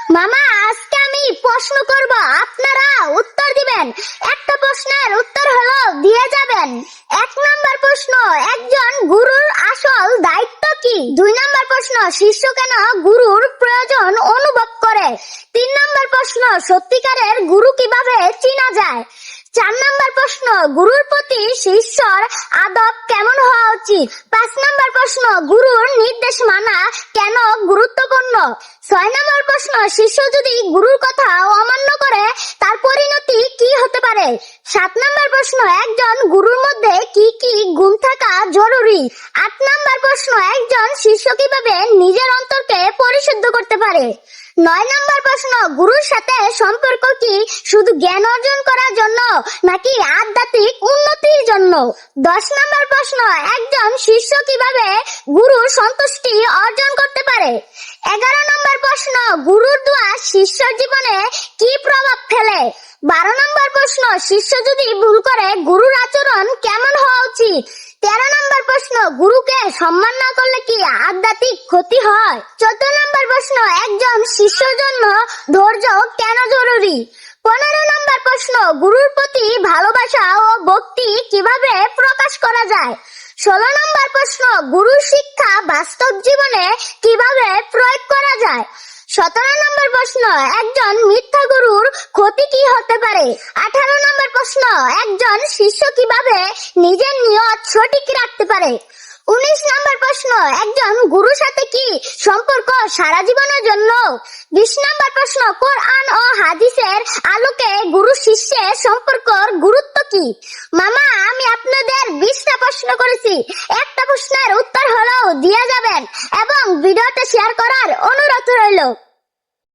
মামা, আজকে আমি প্রশ্ন করব, আপনারা উত্তর দিবেন। একটা প্রশ্নের উত্তর হলো দিয়ে যাবেন। 1 নাম্বার প্রশ্ন, একজন গুরুর আসল দায়িত্ব কি? 2 নাম্বার প্রশ্ন, শিষ্য কেন গুরুর প্রয়োজন অনুভব করে? 3 নাম্বার প্রশ্ন, সত্যিকারের গুরু কিভাবে চেনা যায়? 4 নাম্বার প্রশ্ন, গুরুর প্রতি শিষ্যর আদব কেমন হওয়া উচিত? 5 নাম্বার প্রশ্ন, গুরুর নির্দেশ মানা কেন গুরুত্বপূর্ণ? 6 নাম্বার প্রশ্ন, শিষ্য যদি গুরুর কথা অমান্য করে তার পরিণতি কি হতে পারে? 7 নাম্বার প্রশ্ন, একজন গুরুর মধ্যে কি কি গুণ থাকা জরুরি? 8 নাম্বার প্রশ্ন, একজন শিষ্য কিভাবে নিজের অন্তরকে পরিশুদ্ধ করতে পারে? 9 নাম্বার প্রশ্ন, গুরুর সাথে সম্পর্ক কি শুধু জ্ঞান অর্জন করার জন্য নাকি আধ্যাত্মিক উন্নতির জন্য? 10 নাম্বার প্রশ্ন, একজন শিষ্য কিভাবে গুরুর সন্তুষ্টি অর্জন করতে পারে? 11 নাম্বার প্রশ্ন, গুরুর দোয়া শিষ্যর জীবনে কি প্রভাব ফেলে? 12 নাম্বার প্রশ্ন, শিষ্য যদি ভুল করে গুরুর আচরণ কেমন হওয়া উচিত? 13 নাম্বার প্রশ্ন, গুরুকে সম্মান না করলে কি আধ্যাত্মিক ক্ষতি হয়? 14 নাম্বার প্রশ্ন, একজন শিষ্যর জন্য ধৈর্য কেন জরুরি? 15 নাম্বার প্রশ্ন, গুরুর প্রতি ভালোবাসা ও ভক্তি কিভাবে প্রকাশ করা যায়? 16 নাম্বার প্রশ্ন, গুরুর শিক্ষা বাস্তব জীবনে কিভাবে প্রয়োগ করা যায়? 17 নাম্বার প্রশ্ন, একজন মিথ্যা গুরুর ক্ষতি কি হতে পারে? 18 নাম্বার প্রশ্ন, একজন শিষ্য কিভাবে নিজের নিয়ত সঠিক রাখতে পারে? 19 নাম্বার প্রশ্ন, একজন গুরুর সাথে কি সম্পর্ক সারা জীবনের জন্য? 20 নাম্বার প্রশ্ন, কোরআন ও হাদিসের আলোকে গুরু শিষ্যের সম্পর্কের গুরুত্ব কি? মামা, আমি আপনাদের 20টা প্রশ্ন করেছি। একটা প্রশ্নের উত্তর হলেও দিয়ে যাবেন এবং ভিডিওটা শেয়ার করার অনুরোধ রইল।